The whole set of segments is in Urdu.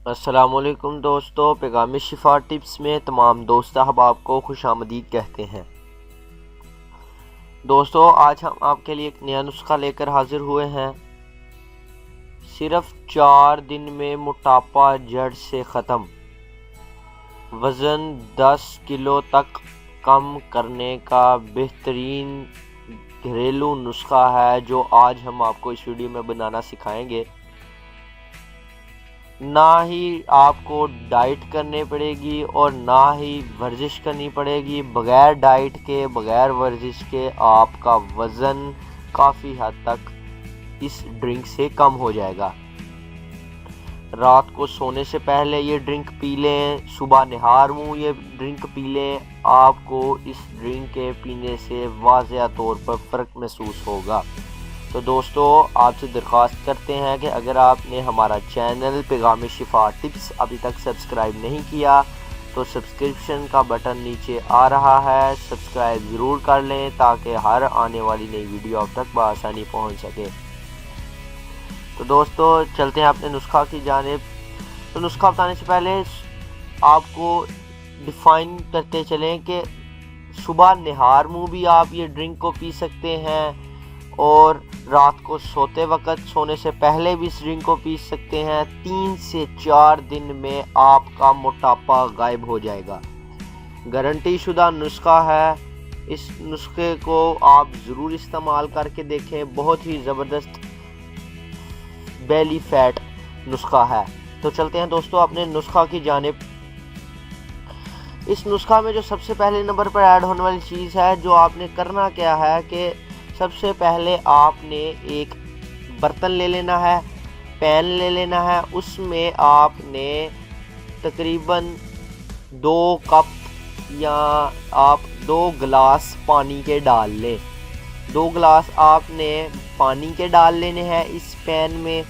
السلام علیکم دوستو، پیغام شفا ٹپس میں تمام دوست احباب کو خوش آمدید کہتے ہیں۔ دوستو، آج ہم آپ کے لیے ایک نیا نسخہ لے کر حاضر ہوئے ہیں۔ صرف 4 دن میں موٹاپا جڑ سے ختم، وزن 10 کلو تک کم کرنے کا بہترین گھریلو نسخہ ہے جو آج ہم آپ کو اس ویڈیو میں بنانا سکھائیں گے۔ نہ ہی آپ کو ڈائٹ کرنی پڑے گی اور نہ ہی ورزش کرنی پڑے گی۔ بغیر ڈائٹ کے، بغیر ورزش کے آپ کا وزن کافی حد تک اس ڈرنک سے کم ہو جائے گا۔ رات کو سونے سے پہلے یہ ڈرنک پی لیں، صبح نہار منہ یہ ڈرنک پی لیں، آپ کو اس ڈرنک کے پینے سے واضح طور پر فرق محسوس ہوگا۔ تو دوستو، آپ سے درخواست کرتے ہیں کہ اگر آپ نے ہمارا چینل پیغام شفا ٹپس ابھی تک سبسکرائب نہیں کیا تو سبسکرپشن کا بٹن نیچے آ رہا ہے، سبسکرائب ضرور کر لیں تاکہ ہر آنے والی نئی ویڈیو آپ تک بآسانی پہنچ سکے۔ تو دوستو، چلتے ہیں اپنے نسخہ کی جانب۔ تو نسخہ بتانے سے پہلے آپ کو ڈیفائن کرتے چلیں کہ صبح نہار منہ بھی آپ یہ ڈرنک کو پی سکتے ہیں اور رات کو سوتے وقت، سونے سے پہلے بھی اس ڈرنک کو پی سکتے ہیں۔ 3 سے 4 دن میں آپ کا موٹاپا غائب ہو جائے گا۔ گارنٹی شدہ نسخہ ہے۔ اس نسخے کو آپ ضرور استعمال کر کے دیکھیں، بہت ہی زبردست بیلی فیٹ نسخہ ہے۔ تو چلتے ہیں دوستو اپنے نسخہ کی جانب۔ اس نسخہ میں جو سب سے پہلے نمبر پر ایڈ ہونے والی چیز ہے، جو آپ نے کرنا کیا ہے کہ سب سے پہلے آپ نے ایک برتن لے لینا ہے، پین لے لینا ہے۔ اس میں آپ نے تقریباً 2 کپ یا آپ 2 گلاس پانی کے ڈال لیں۔ 2 گلاس آپ نے پانی کے ڈال لینے ہیں اس پین میں۔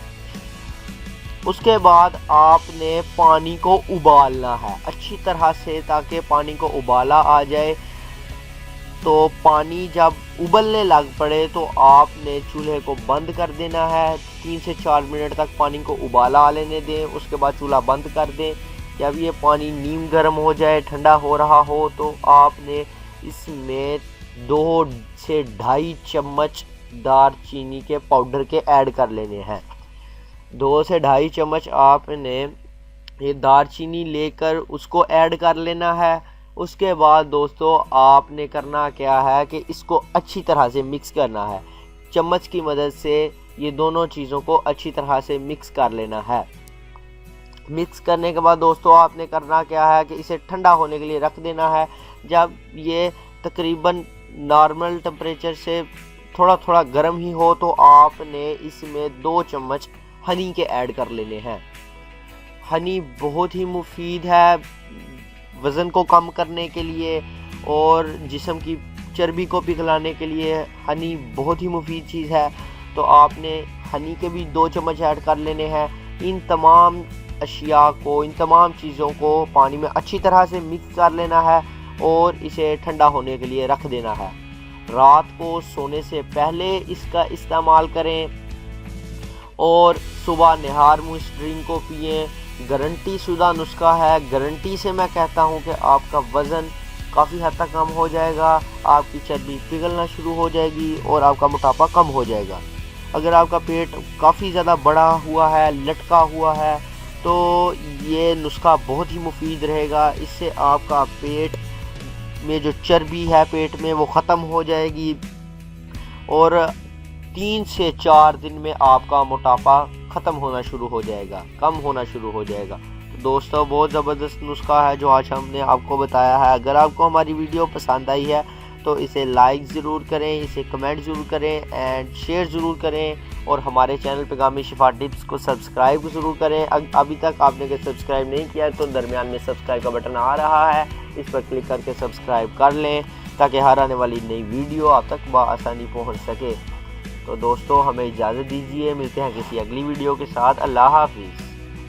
اس کے بعد آپ نے پانی کو ابالنا ہے اچھی طرح سے تاکہ پانی کو ابالا آ جائے۔ تو پانی جب ابلنے لگ پڑے تو آپ نے چولہے کو بند کر دینا ہے۔ 3 سے 4 منٹ تک پانی کو ابالا لینے دیں، اس کے بعد چولہا بند کر دیں۔ جب یہ پانی نیم گرم ہو جائے، ٹھنڈا ہو رہا ہو، تو آپ نے اس میں 2 سے 2.5 چمچ دار چینی کے پاؤڈر کے ایڈ کر لینے ہیں۔ 2 سے 2.5 چمچ آپ نے یہ دار چینی لے کر اس کو ایڈ کر لینا ہے۔ اس کے بعد دوستو آپ نے کرنا کیا ہے کہ اس کو اچھی طرح سے مکس کرنا ہے۔ چمچ کی مدد سے یہ دونوں چیزوں کو اچھی طرح سے مکس کر لینا ہے۔ مکس کرنے کے بعد دوستو آپ نے کرنا کیا ہے کہ اسے ٹھنڈا ہونے کے لیے رکھ دینا ہے۔ جب یہ تقریباً نارمل ٹمپریچر سے تھوڑا تھوڑا گرم ہی ہو تو آپ نے اس میں 2 چمچ ہنی کے ایڈ کر لینے ہیں۔ ہنی بہت ہی مفید ہے وزن کو کم کرنے کے لیے اور جسم کی چربی کو پگھلانے کے لیے ہنی بہت ہی مفید چیز ہے۔ تو آپ نے ہنی کے بھی 2 چمچ ایڈ کر لینے ہیں۔ ان تمام اشیاء کو، ان تمام چیزوں کو پانی میں اچھی طرح سے مکس کر لینا ہے اور اسے ٹھنڈا ہونے کے لیے رکھ دینا ہے۔ رات کو سونے سے پہلے اس کا استعمال کریں اور صبح نہار منہ اس ڈرنک کو پئیں۔ گارنٹی شدہ نسخہ ہے۔ گارنٹی سے میں کہتا ہوں کہ آپ کا وزن کافی حد تک کم ہو جائے گا، آپ کی چربی پگھلنا شروع ہو جائے گی اور آپ کا موٹاپا کم ہو جائے گا۔ اگر آپ کا پیٹ کافی زیادہ بڑا ہوا ہے، لٹکا ہوا ہے، تو یہ نسخہ بہت ہی مفید رہے گا۔ اس سے آپ کا پیٹ میں جو چربی ہے پیٹ میں وہ ختم ہو جائے گی اور 3 سے 4 دن میں آپ کا موٹاپا ختم ہونا شروع ہو جائے گا، کم ہونا شروع ہو جائے گا۔ تو دوستو، بہت زبردست نسخہ ہے جو آج ہم نے آپ کو بتایا ہے۔ اگر آپ کو ہماری ویڈیو پسند آئی ہے تو اسے لائک ضرور کریں، اسے کمنٹ ضرور کریں اینڈ شیئر ضرور کریں اور ہمارے چینل پیغام شفا ٹپس کو سبسکرائب ضرور کریں۔ ابھی تک آپ نے سبسکرائب نہیں کیا تو درمیان میں سبسکرائب کا بٹن آ رہا ہے، اس پر کلک کر کے سبسکرائب کر لیں تاکہ ہر آنے والی نئی ویڈیو آپ تک بآسانی پہنچ سکے۔ تو دوستو، ہمیں اجازت دیجیے، ملتے ہیں کسی اگلی ویڈیو کے ساتھ۔ اللہ حافظ۔